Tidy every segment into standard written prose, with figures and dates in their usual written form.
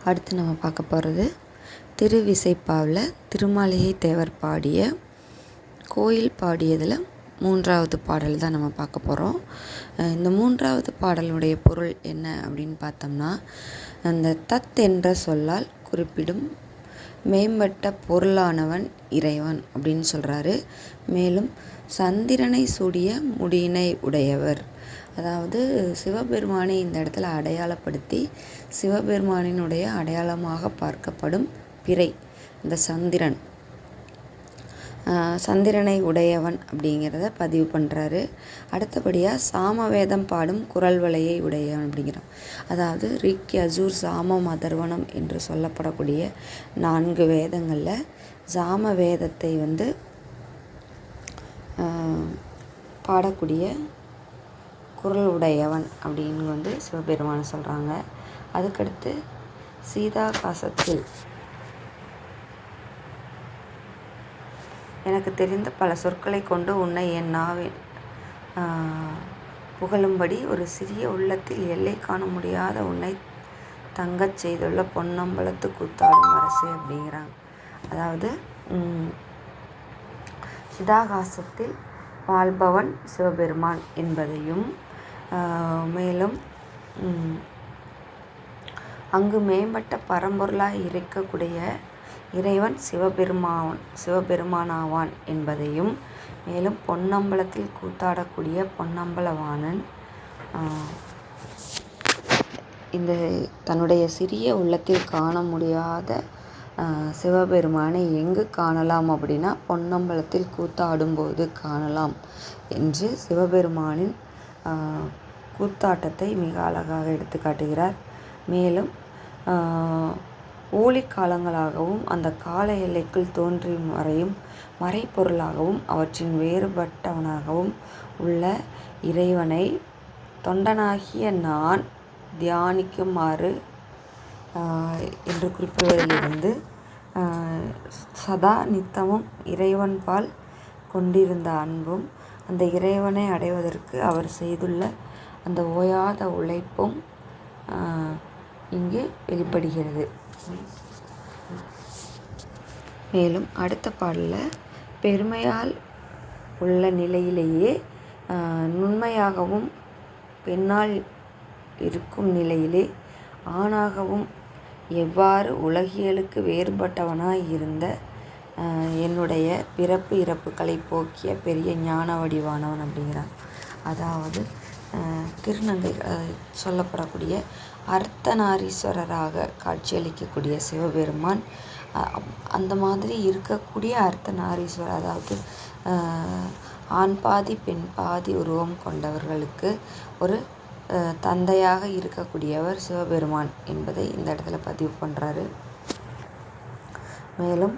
அடுத்து நம்ம பார்க்க போகிறது திருவிசைப்பாவில் திருமாளிகை தேவர் பாடிய கோயில் பாடியதில் 3வது பாடல் தான் நம்ம பார்க்க போகிறோம். இந்த 3வது பாடலுடைய பொருள் என்ன அப்படின்னு பார்த்தோம்னா, அந்த தத் என்ற சொல்லால் குறிப்பிடும் மேம்பட்ட பொருளானவன் இறைவன் அப்படின்னு சொல்கிறாரு. மேலும் சந்திரனை சூடிய முடியினை உடையவர், அதாவது சிவபெருமானை இந்த இடத்துல அடையாளப்படுத்தி சிவபெருமானினுடைய அடையாளமாக பார்க்கப்படும் பிறை இந்த சந்திரனை உடையவன் அப்படிங்கிறத பதிவு பண்ணுறாரு. அடுத்தபடியாக சாமவேதம் பாடும் குரல் வளையை உடையவன் அப்படிங்கிறான். அதாவது ரிக், யஜூர், சாமம், அதர்வனம் என்று சொல்லப்படக்கூடிய 4 வேதங்களில் சாம வேதத்தை பாடக்கூடிய குரல் உடையவன் அப்படின்னு சிவபெருமானை சொல்கிறாங்க. அதுக்கடுத்து சீதாகாசத்தில் எனக்கு தெரிந்த பல சொற்களை கொண்டு உன்னை என் நாவின் புகழும்படி ஒரு சிறிய உள்ளத்தில் எல்லை காண முடியாத உன்னை தங்கச் செய்துள்ள பொன்னம்பலத்து கூத்தாடும் அரசு அப்படிங்கிறாங்க. அதாவது சிதாகாசத்தில் வாழ்பவன் சிவபெருமான் என்பதையும், மேலும் அங்கு மேம்பட்ட பரம்பொருளாய் இருக்கக்கூடிய இறைவன் சிவபெருமானாவான் என்பதையும், மேலும் பொன்னம்பலத்தில் கூத்தாடக்கூடிய பொன்னம்பலவாணன் இந்த தன்னுடைய சிறிய உள்ளத்தில் காண முடியாத சிவபெருமானை எங்கு காணலாம் அப்படின்னா பொன்னம்பலத்தில் கூத்தாடும்போது காணலாம் என்று சிவபெருமானின் கூத்தாட்டத்தை மிக அழகாக எடுத்து காட்டுகிறார். மேலும் ஊழிக்காலங்களாகவும் அந்த கால எல்லைக்குள் தோன்றி மறையும் மறைப்பொருளாகவும் அவற்றின் வேறுபட்டவனாகவும் உள்ள இறைவனை தொண்டனாகிய நான் தியானிக்குமாறு என்று குறிப்பிடுவதிலிருந்து சதா நித்தமும் இறைவன்பால் கொண்டிருந்த அன்பும் அந்த இறைவனை அடைவதற்கு அவர் செய்துள்ள அந்த ஓயாத உழைப்பும் இங்கு வெளிப்படுகிறது. மேலும் அடுத்த பாடலில் பெருமையால் உள்ள நிலையிலேயே நுண்மையாகவும், பெண்ணால் இருக்கும் நிலையிலே ஆணாகவும் எவ்வாறு உலகியலுக்கு வேறுபட்டவனாய் இருந்த என்னுடைய பிறப்பு இறப்புகளை போக்கிய பெரிய ஞான வடிவானவன் அப்படிங்கிறான். அதாவது திருநங்கை சொல்லப்படக்கூடிய அர்த்தநாரீஸ்வரராக காட்சியளிக்கக்கூடிய சிவபெருமான் அந்த மாதிரி இருக்கக்கூடிய அர்த்தநாரீஸ்வரர், அதாவது ஆண் பாதி பெண் பாதி உருவம் கொண்டவர்களுக்கு ஒரு தந்தையாக இருக்கக்கூடியவர் சிவபெருமான் என்பதை இந்த இடத்துல பதிவு பண்ணுறாரு. மேலும்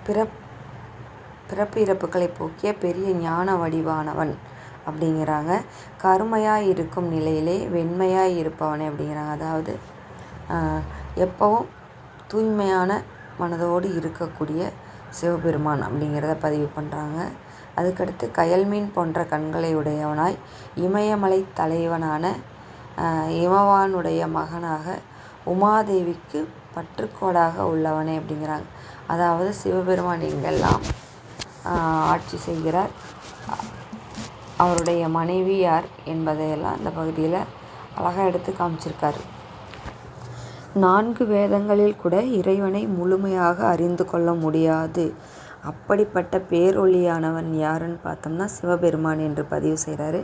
பிறப்பு இறப்புகளை போக்கிய பெரிய ஞான வடிவானவன் அப்படிங்கிறாங்க. கருமையாக இருக்கும் நிலையிலே வெண்மையாக இருப்பவனே அப்படிங்கிறாங்க. அதாவது எப்பவும் தூய்மையான மனதோடு இருக்கக்கூடிய சிவபெருமான் அப்படிங்கிறத பதிவு பண்ணுறாங்க. அதுக்கடுத்து கயல்மீன் போன்ற கண்களை உடையவனாய் இமயமலை தலைவனான இமவானுடைய மகனாக உமாதேவிக்கு பற்றுக்கோடாக உள்ளவனே அப்படிங்கிறாங்க. அதாவது சிவபெருமான் எங்கெல்லாம் ஆட்சி செய்கிறார், அவருடைய மனைவி யார் என்பதையெல்லாம் அந்த பகுதியில் அழகாக எடுத்து காமிச்சிருக்காரு. 4 வேதங்களில் கூட இறைவனை முழுமையாக அறிந்து கொள்ள முடியாது. அப்படிப்பட்ட பேரொளியானவன் யாருன்னு பார்த்தோம்னா சிவபெருமான் என்று பதிவு செய்கிறாரு.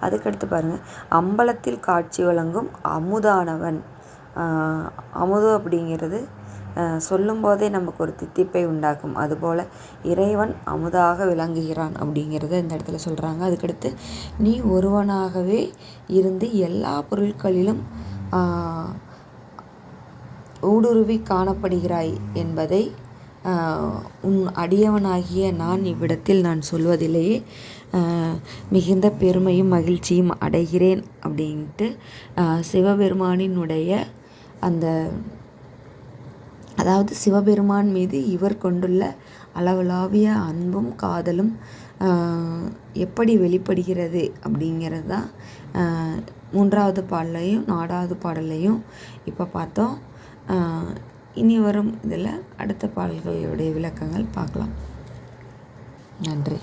அதுக்கடுத்து பாருங்கள், அம்பலத்தில் காட்சி வழங்கும் அமுதானவன். அமுது அப்படிங்கிறது சொல்லும் போதே நமக்கு ஒரு தித்திப்பை உண்டாக்கும். அதுபோல் இறைவன் அமுதாக விளங்குகிறான் அப்படிங்கிறத இந்த இடத்துல சொல்கிறாங்க. அதுக்கடுத்து நீ ஒருவனாகவே இருந்து எல்லா பொருட்களிலும் ஊடுருவி காணப்படுகிறாய் என்பதை உன் அடியவனாகிய நான் இவ்விடத்தில் நான் சொல்வதிலேயே மிகுந்த பெருமையும் மகிழ்ச்சியும் அடைகிறேன் அப்படின்ட்டு சிவபெருமானினுடைய அந்த, அதாவது சிவபெருமான் மீது இவர் கொண்டுள்ள அளவலாவிய அன்பும் காதலும் எப்படி வெளிப்படுகிறது அப்படிங்கிறது தான் மூன்றாவது பாடலையும் 4வது பாடலையும் இப்போ பார்த்தோம். இனி வரும் இதில் அடுத்த பாடல்களுடைய விளக்கங்கள் பார்க்கலாம். நன்றி.